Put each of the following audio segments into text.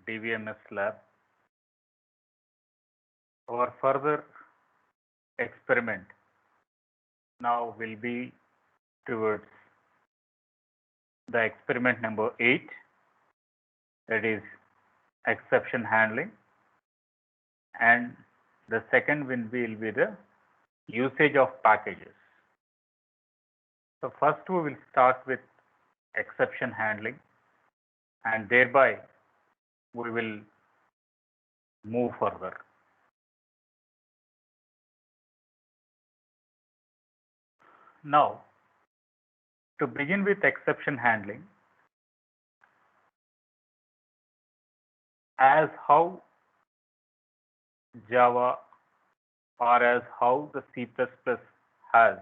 DVMS lab. Our further experiment now will be towards the experiment number 8, that is exception handling, and the second will be the usage of packages. So first we will start with exception handling, and thereby we will move further. Now, to begin with exception handling, as how Java or as how the C++ has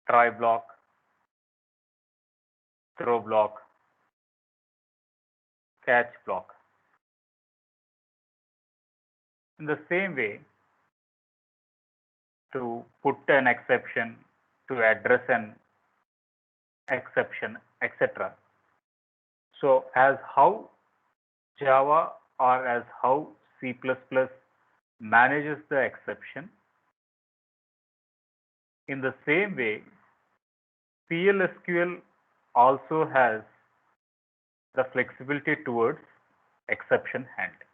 try block, throw block, catch block. In the same way, to put an exception, to address an exception, etc. So as how Java or as how C++ manages the exception, in the same way, PLSQL also has the flexibility towards exception handling.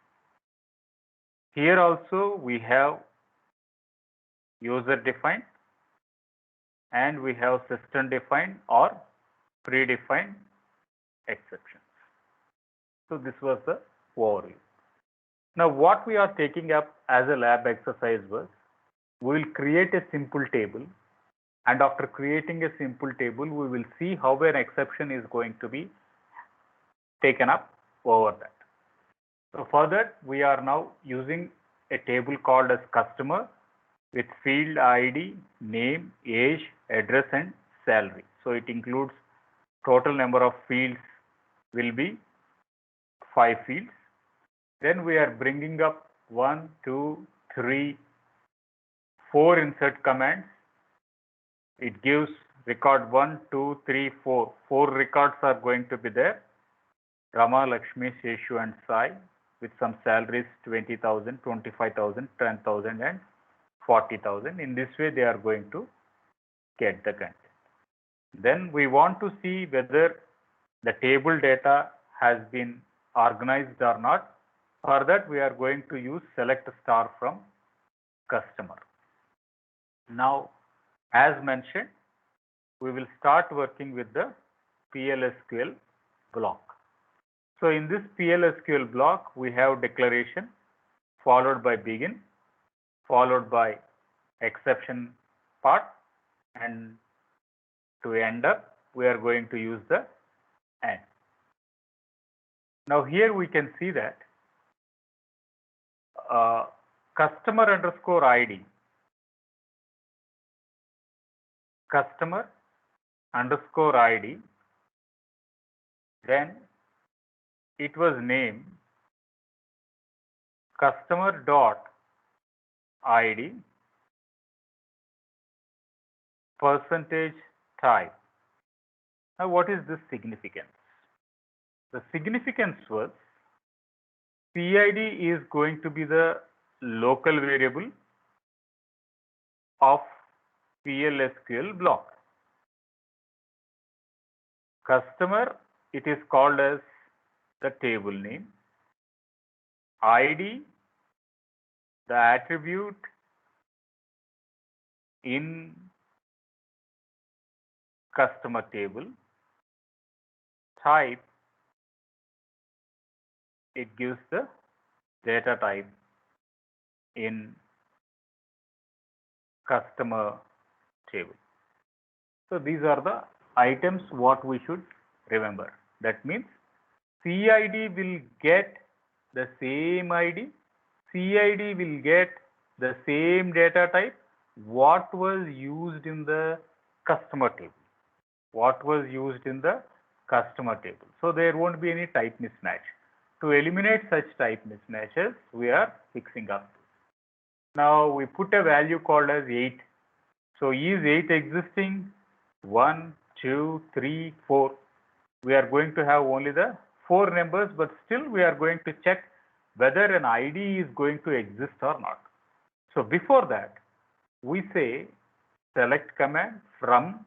Here also we have user defined and we have system defined or predefined exceptions. So this was the overview. Now what we are taking up as a lab exercise was, we will create a simple table, and after creating a simple table we will see how an exception is going to be taken up over that. So for that we are now using a table called as customer with field ID, name, age, address and salary. So it includes total number of fields will be 5 fields. Then we are bringing up 1, 2, 3, 4 insert commands. It gives record 1, 2, 3, 4. 4 records are going to be there. Rama, Lakshmi, Sheshu and Sai with some salaries 20,000, 25,000, 10,000 and 40,000. In this way they are going to get the content. Then we want to see whether the table data has been organized or not. For that we are going to use select star from customer. Now as mentioned, we will start working with the PLSQL block. So in this PLSQL block we have declaration followed by begin, followed by exception part, and to end up we are going to use the end. Now here we can see that customer underscore ID, customer underscore ID, then it was named customer dot ID percentage type. Now what is this significance? The significance was PID is going to be the local variable of PLSQL block. Customer, it is called as the table name. ID, the attribute in customer table. Type, it gives the data type in customer table. So these are the items what we should remember. That means CID will get the same ID, CID will get the same data type what was used in the customer table. What was used in the customer table. So there won't be any type mismatch. To eliminate such type mismatches, we are fixing up. Now we put a value called as 8. So is 8 existing? 1, 2, 3, 4. We are going to have only the 4 numbers, but still we are going to check whether an ID is going to exist or not. So before that, we say select command from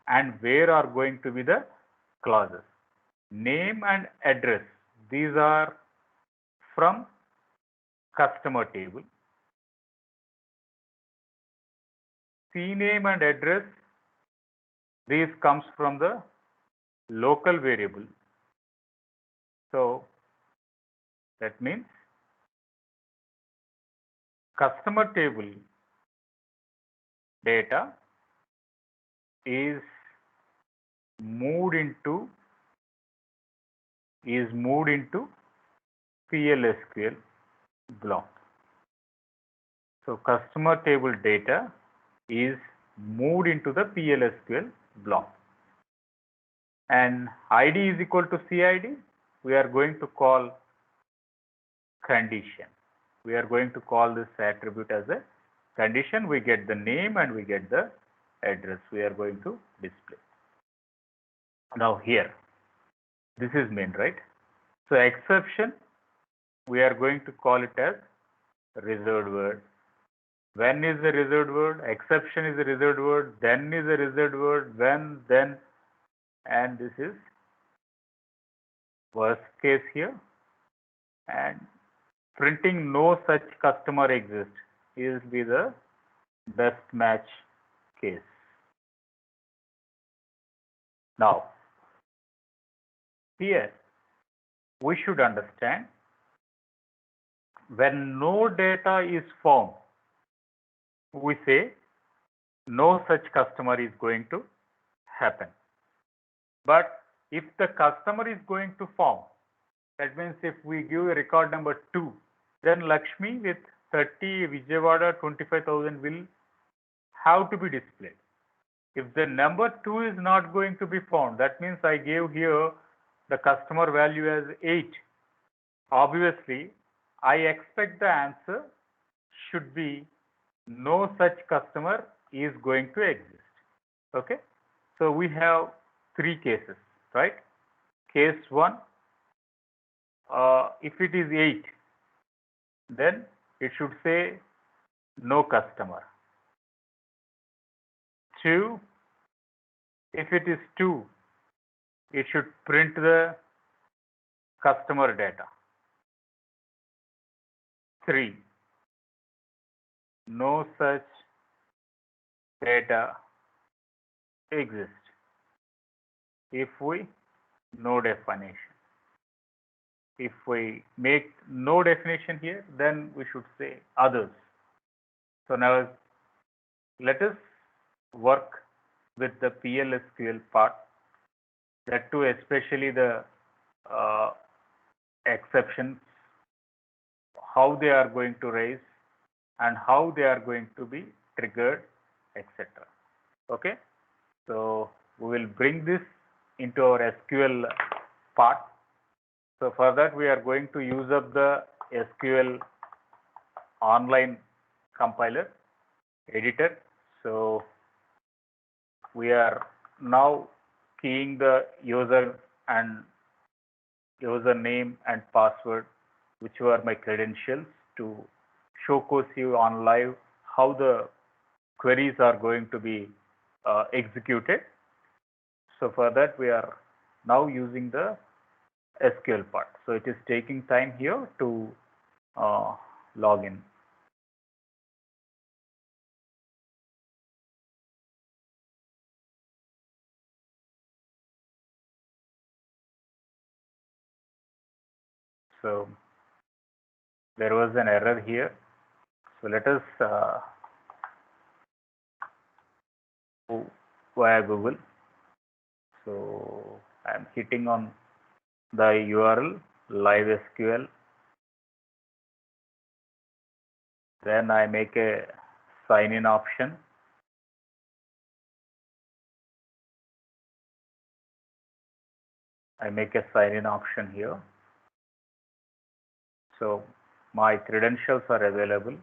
and where are going to be the clauses. Name and address, these are from customer table. CNAME and address, these comes from the local variable. So that means customer table data is moved into PLSQL block. So customer table data is moved into the PLSQL block. And ID is equal to CID. We are going to call condition. We are going to call this attribute as a condition. We get the name and we get the address. We are going to display. Now here, this is main, right? So exception, we are going to call it as reserved word. When is the reserved word? Exception is a reserved word. Then is a reserved word. When, then, and this is worst case here. And printing no such customer exists is be the best match case. Now, here we should understand when no data is found, we say no such customer is going to happen. But if the customer is going to form, that means if we give a record number 2, then Lakshmi with 30, Vijayawada 25,000 will have to be displayed. If the number 2 is not going to be found, that means I gave here the customer value as 8. Obviously, I expect the answer should be no such customer is going to exist. Okay. So we have 3 cases, right? Case 1, if it is 8, then it should say no customer. 2, if it is 2, it should print the customer data. 3, no such data exists. If we no definition. If we make no definition here, then we should say others. So now let us work with the PLSQL part, that too especially the exceptions, how they are going to raise and how they are going to be triggered, etc. Okay. So we will bring this into our SQL part. So for that we are going to use up the SQL online compiler editor. So we are now keying the user and username and password, which were my credentials, to showcase you on live how the queries are going to be executed. So for that we are now using the SQL part. So it is taking time here to log in. So there was an error here. So let us go via Google. So I am hitting on the URL live SQL. Then I make a sign in option. I make a sign in option here. So my credentials are available.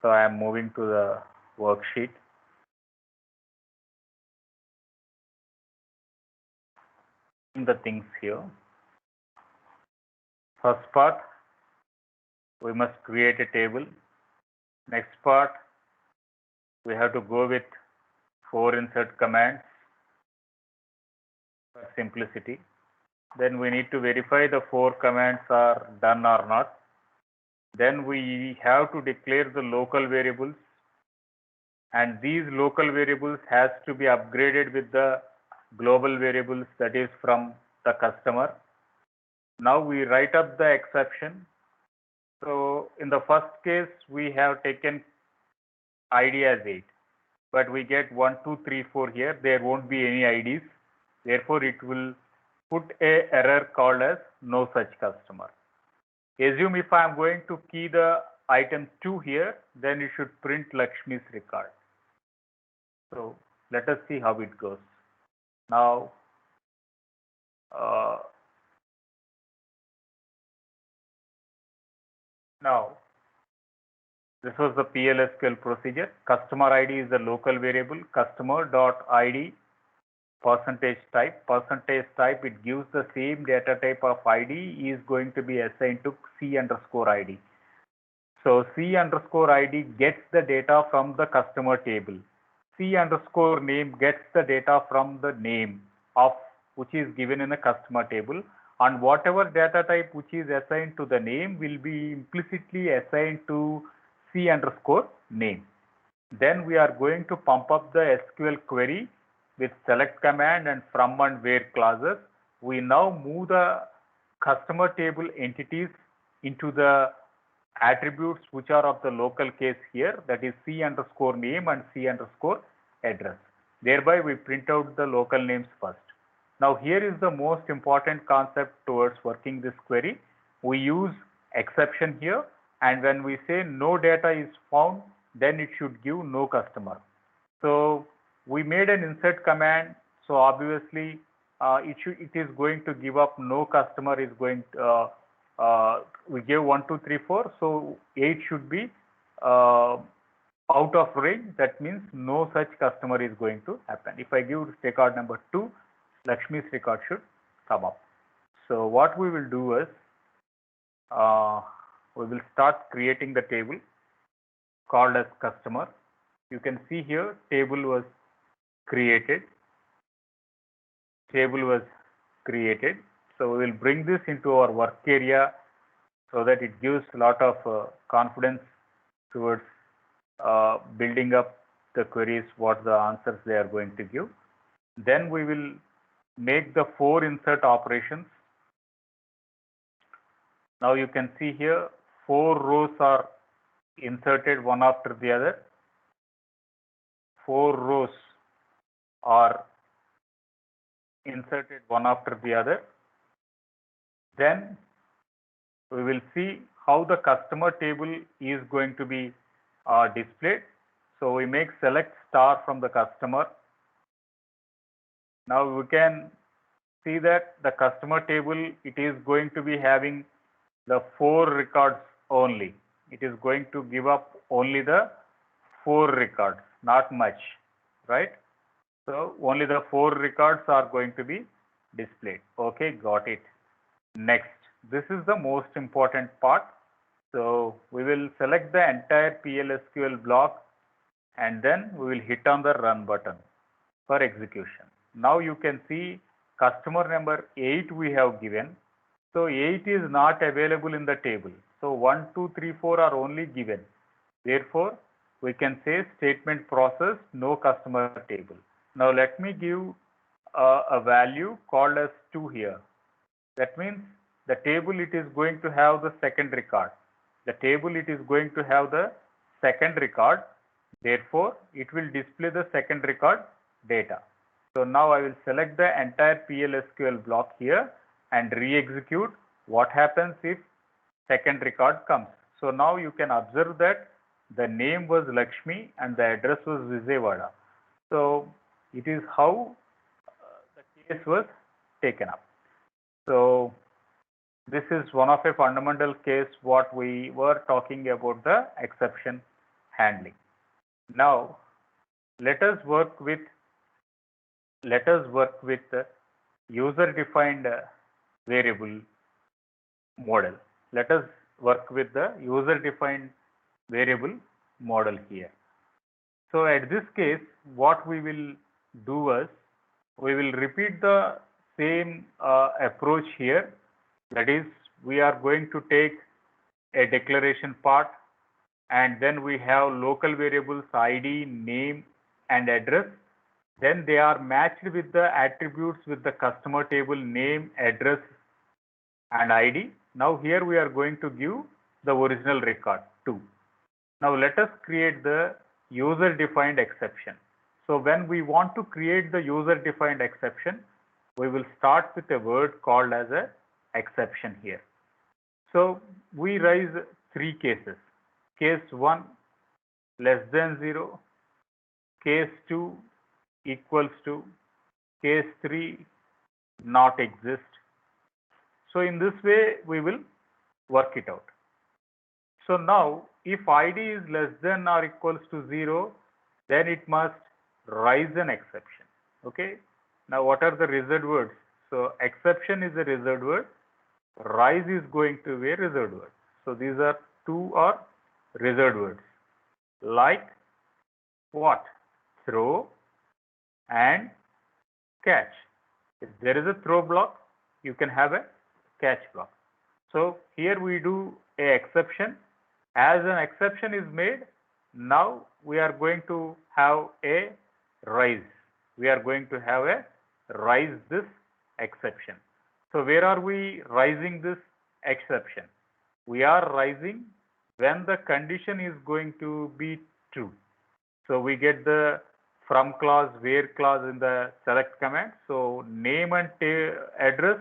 So I am moving to the worksheet. the things here. First part, we must create a table. Next part, we have to go with 4 insert commands for simplicity. Then we need to verify the 4 commands are done or not. Then we have to declare the local variables, and these local variables has to be upgraded with the global variables, that is from the customer. Now we write up the exception. So in the first case, we have taken ID as 8, but we get 1, 2, 3, 4 here. There won't be any IDs. Therefore, it will put a error called as no such customer. Assume if I am going to key the item 2 here, then it should print Lakshmi's record. So let us see how it goes. Now, this was the PLSQL procedure. Customer ID is the local variable. Customer.id %type. %type, it gives the same data type of ID is going to be assigned to C_ID. So C_ID gets the data from the customer table. C_name gets the data from the name of which is given in the customer table, and whatever data type which is assigned to the name will be implicitly assigned to C_name. Then we are going to pump up the SQL query with select command and from and where clauses. We now move the customer table entities into the attributes which are of the local case here, that is C_name and C_address. Thereby we print out the local names first. Now here is the most important concept towards working this query. We use exception here, and when we say no data is found, then it should give no customer. So we made an insert command, so obviously it is going to give up no customer is going to, we gave 1, 2, 3, 4, so 8 should be out of range. That means no such customer is going to happen. If I give record number 2, Lakshmi's record should come up. So what we will do is we will start creating the table called as customer. You can see here table was created. Table was created. So we will bring this into our work area so that it gives a lot of confidence towards building up the queries, what the answers they are going to give. Then we will make the 4 insert operations. Now you can see here 4 rows are inserted one after the other. 4 rows are inserted one after the other. Then we will see how the customer table is going to be displayed. So we make select star from the customer. Now we can see that the customer table, it is going to be having the 4 records only. It is going to give up only the 4 records, not much, right? So only the 4 records are going to be displayed. Okay, got it. Next, this is the most important part. So we will select the entire PLSQL block, and then we will hit on the run button for execution. Now you can see customer number 8 we have given. So 8 is not available in the table. So 1, 2, 3, 4 are only given. Therefore, we can say statement process no customer table. Now let me give a value called as 2 here. That means the table it is going to have the second record. The table it is going to have the second record. Therefore, it will display the second record data. So now I will select the entire PLSQL block here and re-execute. What happens if second record comes? So now you can observe that the name was Lakshmi and the address was Vijayawada. So it is how the case was taken up. So this is one of a fundamental case what we were talking about, the exception handling. Now let us work with user-defined variable model. Let us work with the user-defined variable model here. So at this case, what we will do is, we will repeat the same approach here. That is, we are going to take a declaration part, and then we have local variables ID, name, and address. Then they are matched with the attributes with the customer table name, address, and ID. Now here we are going to give the original record too. Now let us create the user-defined exception. So when we want to create the user-defined exception, we will start with a word called as a exception here. So we raise three cases. Case 1 less than 0, case 2 equals to, case 3 not exist. So in this way we will work it out. So now if ID is less than or equals to 0, then it must raise an exception. Okay. Now what are the reserved words? So exception is a reserved word. Rise is going to be a reserved word. So these are two are reserved words. Like what? Throw and catch. If there is a throw block, you can have a catch block. So here we do a exception. As an exception is made, now we are going to have a rise. We are going to have a rise this exception. So where are we rising this exception? We are rising when the condition is going to be true. So we get the from clause, where clause in the select command. So name and address,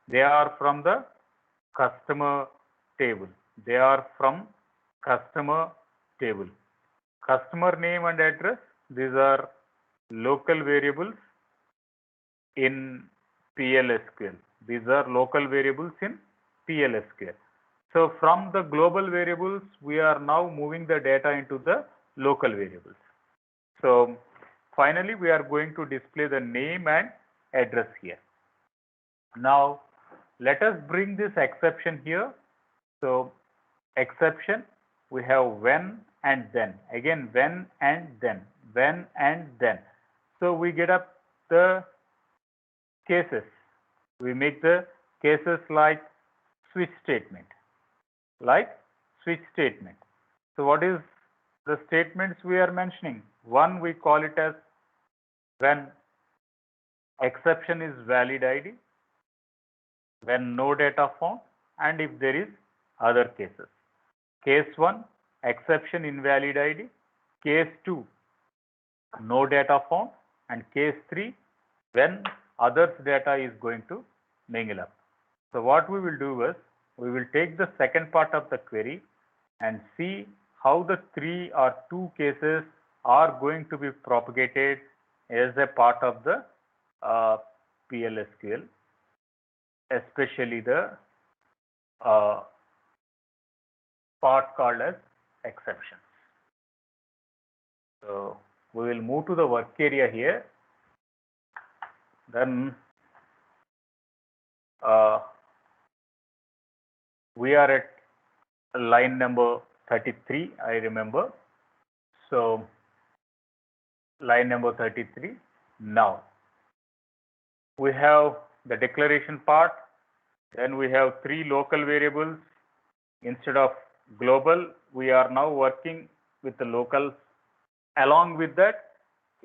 they are from the customer table. They are from customer table. Customer name and address, these are local variables in PLSQL. These are local variables in PLSQL. So from the global variables, we are now moving the data into the local variables. So finally, we are going to display the name and address here. Now, let us bring this exception here. So exception, we have when and then. Again, when and then. When and then. So we get up the cases. We make the cases like switch statement. Like switch statement. So what is the statements we are mentioning? One, we call it as when exception is valid ID, when no data found, and if there is other cases. Case 1, exception invalid ID. Case 2, no data found. And case 3, when others data is going to mingle up. So what we will do is, we will take the second part of the query and see how the 3 or 2 cases are going to be propagated as a part of the PLSQL, especially the part called as exceptions. So we will move to the work area here. Then we are at line number 33, I remember. So line number 33. Now we have the declaration part. Then we have 3 local variables. Instead of global, we are now working with the locals. Along with that,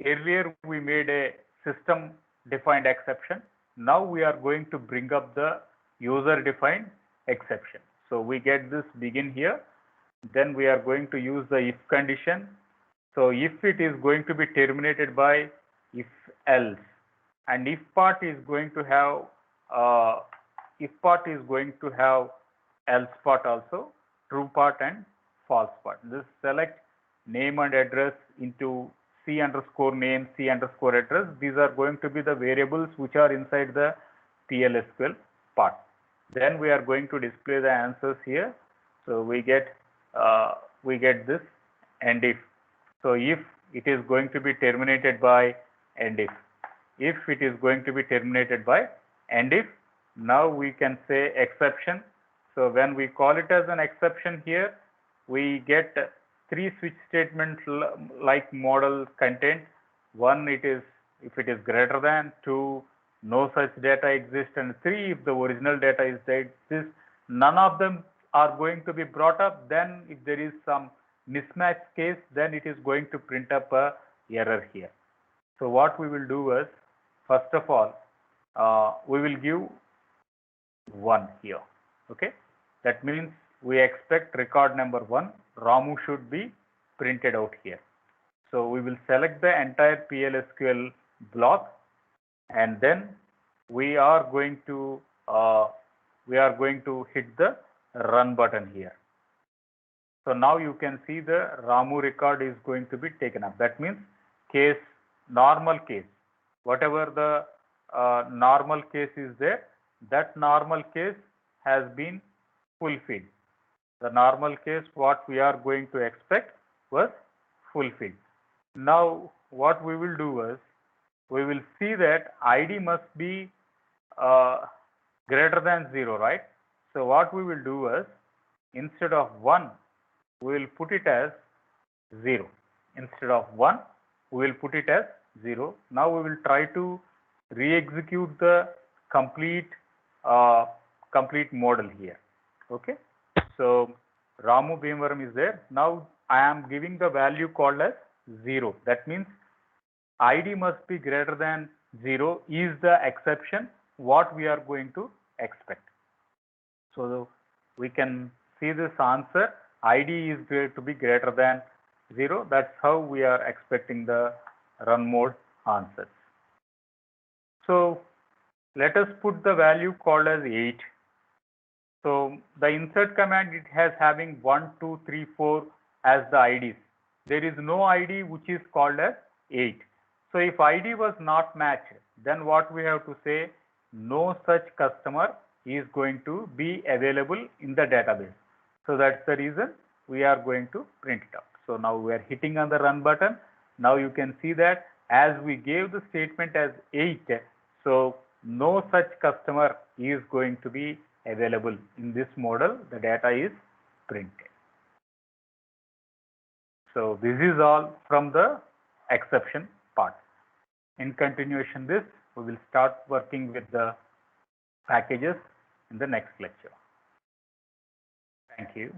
earlier we made a system defined exception. Now we are going to bring up the user defined exception. So we get this begin here. Then we are going to use the if condition. So if it is going to be terminated by if else, and if part is going to have else part also, true part and false part. This select name and address into C underscore name, C underscore address. These are going to be the variables which are inside the PLSQL part. Then we are going to display the answers here. So we get this and if. So if it is going to be terminated by and if it is going to be terminated by and if. Now we can say exception. So when we call it as an exception here, we get three switch statements like model content. One, it is if it is greater than. Two, no such data exists. And three, if the original data is there exists. None of them are going to be brought up. Then if there is some mismatch case, then it is going to print up a error here. So what we will do is, first of all, we will give 1 here. Okay, that means we expect record number 1, Ramu should be printed out here. So we will select the entire PLSQL block, and then we are going to hit the run button here. So now you can see the Ramu record is going to be taken up. That means normal case, whatever the normal case is there, that normal case has been fulfilled. The normal case what we are going to expect was fulfilled. Now what we will do is, we will see that ID must be greater than 0, right? So what we will do is, instead of 1, we will put it as 0. Instead of 1, we will put it as 0. Now we will try to re-execute the complete model here. Okay. So Ramu Bhimavaram is there. Now I am giving the value called as 0. That means ID must be greater than 0 is the exception what we are going to expect. So we can see this answer, ID is going to be greater than 0. That's how we are expecting the run mode answers. So let us put the value called as 8. So the insert command, it has having 1, 2, 3, 4 as the IDs. There is no ID which is called as 8. So if ID was not matched, then what we have to say, no such customer is going to be available in the database. So that's the reason we are going to print it out. So now we are hitting on the run button. Now you can see that as we gave the statement as 8, so no such customer is going to be available in this model. The data is printed. So this is all from the exception part. In continuation this, we will start working with the packages in the next lecture. Thank you.